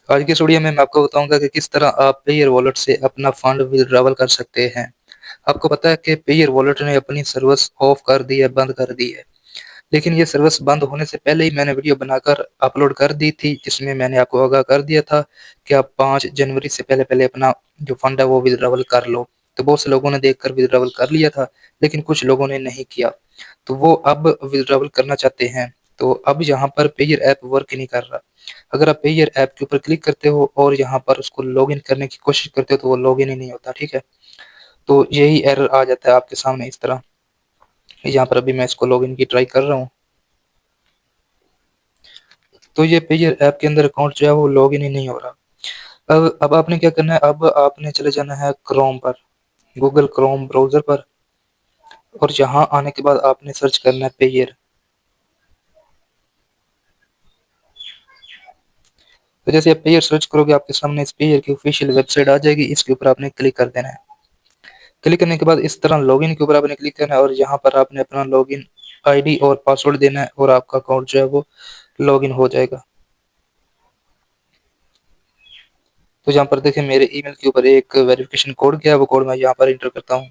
आज की इस वीडियो में मैं आपको बताऊंगा कि किस तरह आप पेयर वॉलेट से अपना फंड विड्रॉवल कर सकते हैं। आपको पता है कि पेयर वॉलेट ने अपनी सर्विस ऑफ कर दी है, बंद कर दी है। लेकिन ये सर्विस बंद होने से पहले ही मैंने वीडियो बनाकर अपलोड कर दी थी, जिसमें मैंने आपको आगाह कर दिया था कि आप 5 जनवरी से पहले-पहले अपना जो फंड है वो विड्रॉवल कर लो। तो बहुत से लोगों ने देखकर विड्रॉवल कर लिया था, लेकिन कुछ लोगों ने नहीं किया। तो वो अब विड्रॉवल करना चाहते हैं। तो अब यहाँ पर पेयर ऐप वर्क ही नहीं कर रहा। अगर आप पेयर ऐप के ऊपर क्लिक करते हो और यहाँ पर उसको लॉगिन करने की कोशिश करते हो तो वो लॉगिन ही नहीं होता, ठीक है? तो यही एरर आ जाता है आपके सामने इस तरह। यहाँ पर अभी मैं इसको लॉगिन की ट्राई कर रहा हूँ। तो ये पेयर ऐप के अंदर अकाउंट जो है वो लॉगिन ही नहीं हो रहा। अब आपने क्या करना है, अब आपने चले जाना है क्रोम पर, गूगल क्रोम ब्राउज़र पर, और यहाँ आने के बाद आपने सर्च करना है पेयर। तो जैसे आप पेयर सर्च करोगे आपके सामने इस पेयर की ऑफिशियल वेबसाइट आ जाएगी, इसके ऊपर आपने क्लिक कर देना है। क्लिक करने के बाद इस तरह लॉगिन के ऊपर आपने क्लिक करना है और यहाँ पर आपने अपना लॉगिन आईडी और पासवर्ड देना है और आपका अकाउंट जो है वो लॉगिन हो जाएगा। तो यहाँ पर देखिए मेरे ईमेल के ऊपर एक वेरिफिकेशन कोड गया है, वो कोड मैं यहाँ पर इंटर करता हूँ।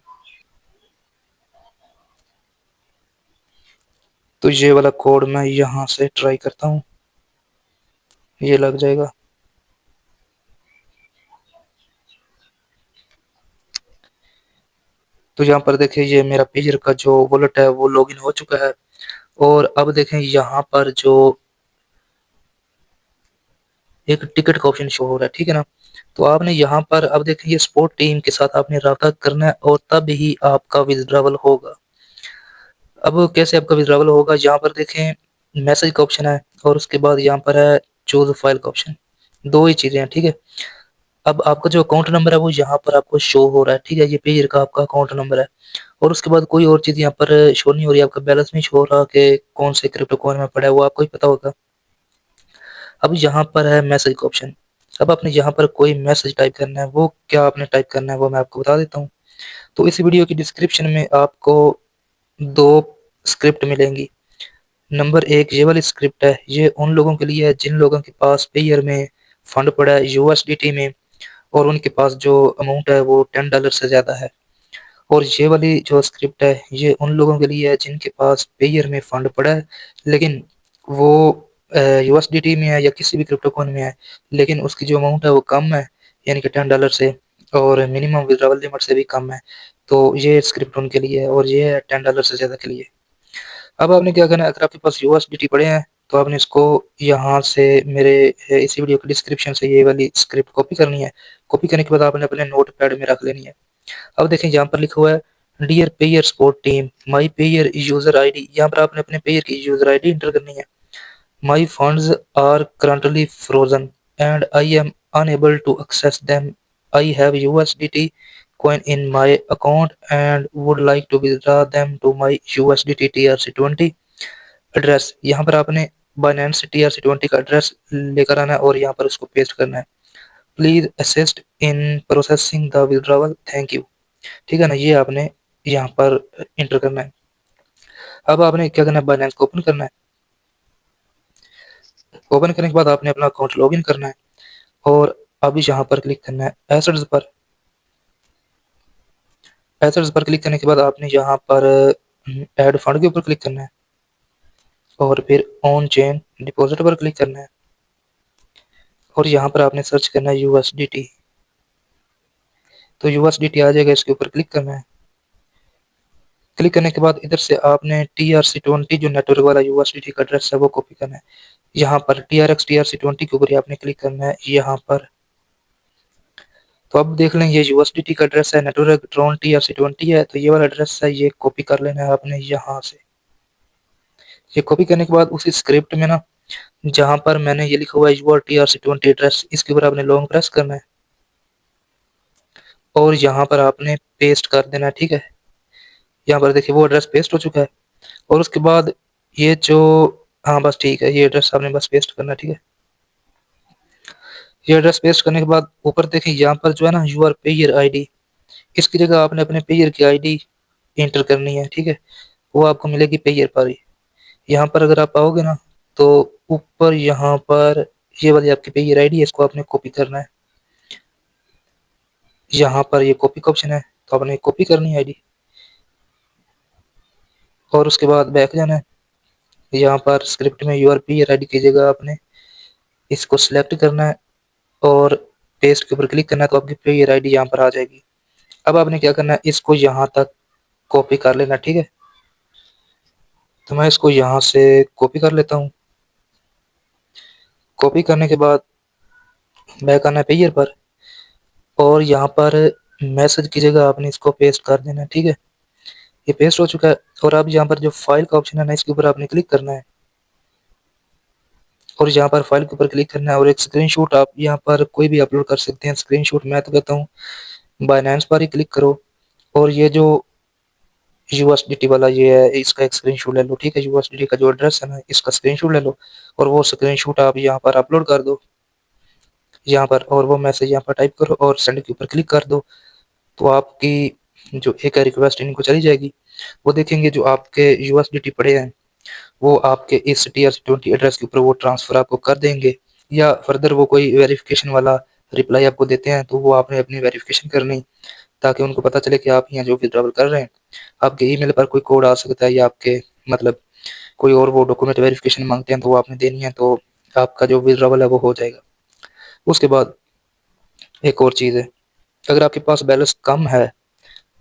तो ये वाला कोड मैं यहाँ से ट्राई करता हूँ, ये लग जाएगा। तो यहाँ पर देखिए ये मेरा पेजर का जो वॉलेट है वो लॉगिन हो चुका है। और अब देखें यहाँ पर जो एक टिकट का ऑप्शन शो हो रहा है, ठीक है ना? तो आपने यहाँ पर अब देखें ये स्पोर्ट टीम के साथ आपने राब्ता करना है और तब ही आपका विड्रॉवल होगा। अब कैसे आपका विड्रॉवल होगा, यहाँ पर देखें मैसेज का ऑप्शन है और उसके बाद यहाँ पर है चूज फाइल का ऑप्शन। दो ही चीजें हैं, ठीक है? अब आपका जो अकाउंट नंबर है वो यहाँ पर आपको शो हो रहा है, ठीक है? ये पेजर का आपका अकाउंट नंबर है। और उसके बाद कोई और चीज़ यहाँ पर शो नहीं हो रही, आपका बैलेंस नहीं शो हो रहा कि कौन से क्रिप्टो कॉइन में पड़ा है, वो आपको ही पता होगा। अब यहाँ पर है मैसेज का ऑप्शन। अब आपने यहाँ पर कोई मैसेज टाइप करना है, वो क्या आपने टाइप करना है वो मैं आपको बता देता हूँ। तो इस वीडियो की डिस्क्रिप्शन में आपको 2 स्क्रिप्ट मिलेंगी। नंबर 1 ये वाली स्क्रिप्ट है, ये उन लोगों के लिए है जिन लोगों के पास पेयर में फंड पड़ा है यूएसडीटी में और उनके पास जो अमाउंट है वो $10 से ज़्यादा है। और ये वाली जो स्क्रिप्ट है ये उन लोगों के लिए है जिनके पास पेयर में फंड पड़ा है, लेकिन वो यूएसडीटी में है या किसी भी क्रिप्टो कॉइन में है, लेकिन उसकी जो अमाउंट है वो कम है, यानी कि $10 से, और मिनिमम विड्रॉवल लिमिट से भी कम है। तो ये स्क्रिप्ट उनके लिए है और ये है $10 से ज़्यादा के लिए। अब आपने क्या करना है, अगर आपके पास यूएसडीटी पड़े हैं तो आपने इसको यहाँ से मेरे इसी वीडियो के डिस्क्रिप्शन से ये वाली स्क्रिप्ट कॉपी करनी है। कॉपी करने के बाद आपने अपने नोट पैड में रख लेनी है। अब देखें यहाँ पर लिखा हुआ है dear pair support team my pair user ID, यहाँ पर आपने अपने पेयर की यूजर आईडी इंटर करनी है। My funds are currently frozen and I am unable to access them. I have USDT coin in my account and would like to withdraw them to my USDT TRC20 address. यहाँ पर आपने Binance TRC20 का address लेकर आना है और यहाँ पर उसको पेस्ट करना है। Please assist in processing the withdrawal, thank you. ठीक है ना, ये आपने यहाँ पर इंटर करना है। अब आपने क्या करना है, बाइनेंस को ओपन करना है। ओपन करने के बाद आपने अपना अकाउंट लॉगिन करना है और अभी यहाँ पर क्लिक करना है एसेट्स पर। एसेट्स पर क्लिक करने के बाद आपने यहाँ पर ऐड फंड के ऊपर क्लिक करना है और फिर ऑन चेन डिपॉजिट पर क्लिक करना है और यहाँ पर आपने सर्च करना है यूएसडीटी। तो यूएसडीटी आ जाएगा, इसके ऊपर क्लिक करना है। क्लिक करने के बाद इधर से आपने TRC20 जो नेटवर्क वाला यूएसडीटी का एड्रेस है वो कॉपी करना है। यहाँ पर TRX TRC20 के ऊपर ही आपने क्लिक करना है यहाँ पर। तो अब देख लें ये यूएसडीटी का एड्रेस है, नेटवर्क ट्रॉन TRC20 है, तो ये वाला एड्रेस है, ये कॉपी कर लेना है आपने यहाँ से। ये कॉपी करने के बाद उसी स्क्रिप्ट में ना, जहाँ पर मैंने ये लिखा हुआ है यूआर TRC20 एड्रेस, इसके ऊपर आपने लॉन्ग प्रेस करना है और यहाँ पर आपने पेस्ट कर देना है, ठीक है? यहाँ पर देखिए वो एड्रेस पेस्ट हो चुका है। और उसके बाद ये जो, हाँ बस ठीक है, ये एड्रेस आपने बस पेस्ट करना है, ठीक है? ये एड्रेस पेस्ट करने के बाद ऊपर देखें यहाँ पर जो है ना यूआर पेयर आईडी, इसकी जगह आपने अपने पेयर की आईडी एंटर करनी है, ठीक है? वो आपको मिलेगी पेयर पर ही। यहाँ पर अगर आप आओगे ना तो ऊपर यहाँ पर ये वाली आपकी पेयर आईडी है, इसको आपने कॉपी करना है। यहाँ पर ये कॉपी का ऑप्शन है, तो आपने कॉपी करनी है आईडी और उसके बाद बैक जाना है। यहाँ पर स्क्रिप्ट में यूआर पेयर आईडी की जगह आपने इसको सिलेक्ट करना है और पेस्ट के ऊपर क्लिक करना है, तो आपकी पेयर आईडी यहाँ पर आ जाएगी। अब आपने क्या करना है, इसको यहाँ तक कॉपी कर लेना, ठीक है। तो मैं इसको यहाँ से कॉपी कर लेता हूँ। कॉपी करने के बाद बैक आना है पेयर पर और यहाँ पर मैसेज की जगह आपने इसको पेस्ट कर देना है, ठीक है। ये पेस्ट हो चुका है और अब यहाँ पर जो फाइल का ऑप्शन है ना, इसके ऊपर आपने क्लिक करना है और यहाँ पर फाइल के ऊपर क्लिक करना है और एक स्क्रीनशॉट आप यहाँ पर कोई भी अपलोड कर सकते हैं। स्क्रीनशॉट मैं तो कहता हूँ बाइनेंस पर ही क्लिक करो और ये जो यूएसडीटी वाला ये है, इसका एक स्क्रीनशॉट ले लो, ठीक है। यूएसडीटी का जो एड्रेस है ना, इसका स्क्रीनशॉट ले लो और वो स्क्रीनशॉट आप यहाँ पर अपलोड कर दो यहाँ पर, और वो मैसेज यहाँ पर टाइप करो और सेंड के ऊपर क्लिक कर दो। तो आपकी जो एक रिक्वेस्ट इनको चली जाएगी। वो देखेंगे जो आपके यूएसडीटी पड़े हैं वो आपके इस TRC20 एड्रेस के ऊपर वो ट्रांसफ़र आपको कर देंगे, या फर्दर वो कोई वेरिफिकेशन वाला रिप्लाई आपको देते हैं, तो वो आपने अपनी वेरिफिकेशन करनी, ताकि उनको पता चले कि आप यहाँ जो विड्रॉवल कर रहे हैं, आपके ईमेल पर कोई कोड आ सकता है या आपके मतलब कोई और वो डॉक्यूमेंट वेरिफिकेशन मांगते हैं, तो वो आपने देनी है, तो आपका जो विड्रॉवल है वो हो जाएगा। उसके बाद एक और चीज़ है, अगर आपके पास बैलेंस कम है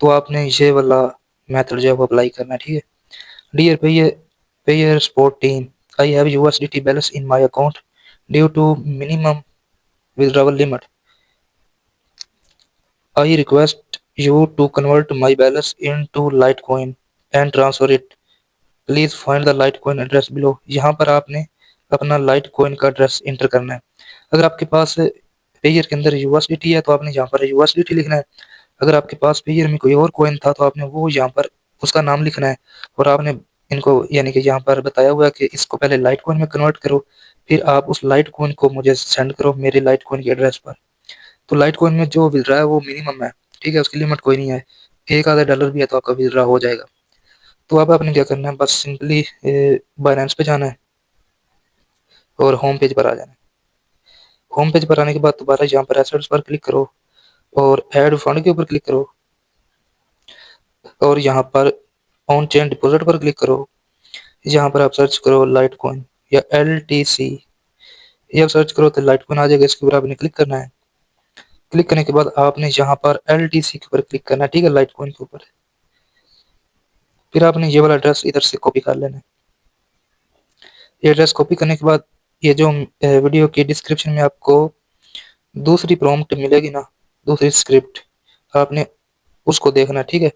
तो आपने ये वाला मेथड जो है वो अप्लाई करना है, ठीक है। Dear pair support team, I have USDT balance in my account due to minimum withdrawal limit. I request you to convert my balance into Litecoin and transfer it. Please find the Litecoin address below. यहाँ पर आपने अपना Litecoin का address inter करना है। अगर आपके पास pair के अंदर USDT है तो आपने यहाँ पर USDT लिखना है। अगर आपके पास पेयर में कोई और कॉइन था तो आपने वो यहाँ पर उसका नाम लिखना है और आपने इनको यानी कि यहाँ पर बताया हुआ है कि इसको पहले Litecoin में कन्वर्ट करो, फिर आप उस Litecoin को मुझे सेंड करो मेरे Litecoin के एड्रेस पर। तो Litecoin में जो विड्रा है वो मिनिमम है, ठीक है, उसकी लिमिट कोई नहीं है। एक आधा डॉलर भी है तो आपका विड्रा हो जाएगा। तो अब आपने क्या करना है, बस सिंपली बाइनेंस पे जाना है और होम पेज पर आ जाना है। होम पेज पर आने के बाद दोबारा यहाँ पर एसेट्स पर क्लिक करो और ऐड फंड के ऊपर क्लिक करो और यहाँ पर ऑन चेन डिपॉजिट पर क्लिक करो। यहाँ पर आप सर्च करो Litecoin या LTC, ये आप सर्च करो तो Litecoin आ जाएगा। इसके ऊपर आपने क्लिक करना है। क्लिक करने के बाद आपने यहाँ पर LTC के ऊपर क्लिक करना है, ठीक है, Litecoin के ऊपर। फिर आपने ये वाला एड्रेस इधर से कॉपी कर लेना है। ये एड्रेस कॉपी करने के बाद ये जो वीडियो की डिस्क्रिप्शन में आपको दूसरी प्रॉम्प्ट मिलेगी ना, दूसरी स्क्रिप्ट, आपने उसको देखना, ठीक है।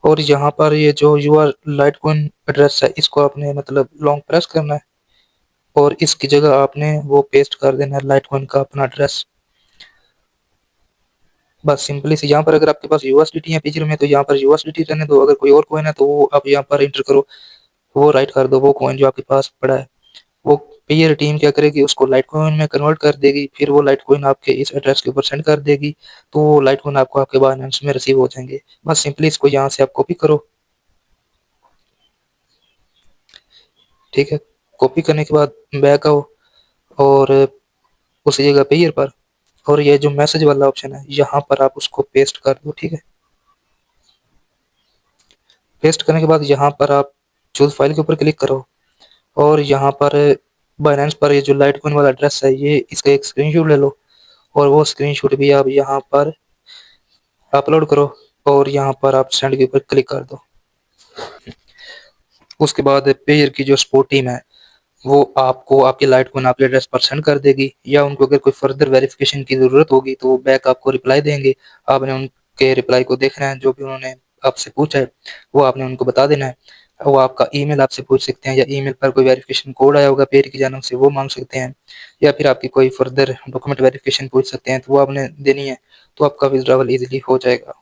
और यहाँ पर ये जो यूआर Litecoin एड्रेस है इसको आपने मतलब लॉन्ग प्रेस करना है और इसकी जगह आपने वो पेस्ट कर देना है Litecoin का अपना एड्रेस। बस सिंपली से यहाँ पर अगर आपके पास USDT है पेजर में तो यहाँ पर USDT रहने दो, अगर कोई और कॉइन है तो वो आप यहाँ पर इंटर करो, वो राइट कर दो वो कॉइन जो आपके पास पड़ा है। वो पेयर टीम क्या करेगी, उसको Litecoin में कन्वर्ट कर देगी, फिर वो Litecoin आपके इस एड्रेस के ऊपर सेंड कर देगी, तो वो Litecoin आपको आपके बाइनेंस में रिसीव हो जाएंगे। बस सिंपली इसको यहाँ से आप कॉपी करो, ठीक है। कॉपी करने के बाद बैक आओ और उसी जगह पेयर पर और ये जो मैसेज वाला ऑप्शन है यहाँ पर आप उसको पेस्ट कर दो, ठीक है। पेस्ट करने के बाद यहाँ पर आप चूज फाइल के ऊपर क्लिक करो और यहाँ पर बाइनेंस पर ये जो Litecoin वाला एड्रेस है ये इसका एक स्क्रीनशॉट ले लो और वो स्क्रीनशॉट भी आप यहाँ पर अपलोड करो और यहाँ पर आप सेंड के ऊपर क्लिक कर दो। उसके बाद पेयर की जो सपोर्ट टीम है वो आपको आपके Litecoin आपके एड्रेस पर सेंड कर देगी, या उनको अगर कोई फर्दर वेरिफिकेशन की ज़रूरत होगी तो वो बैक आपको रिप्लाई देंगे। आपने उनके रिप्लाई को देखना है, जो भी उन्होंने आपसे पूछा है वो आपने उनको बता देना है। वो आपका ईमेल आपसे पूछ सकते हैं या ईमेल पर कोई वेरिफिकेशन कोड आया होगा पेयर की जानब से वो मांग सकते हैं, या फिर आपकी कोई फर्दर डॉक्यूमेंट वेरिफिकेशन पूछ सकते हैं तो वो आपने देनी है, तो आपका विड्रॉवल ईजिली हो जाएगा।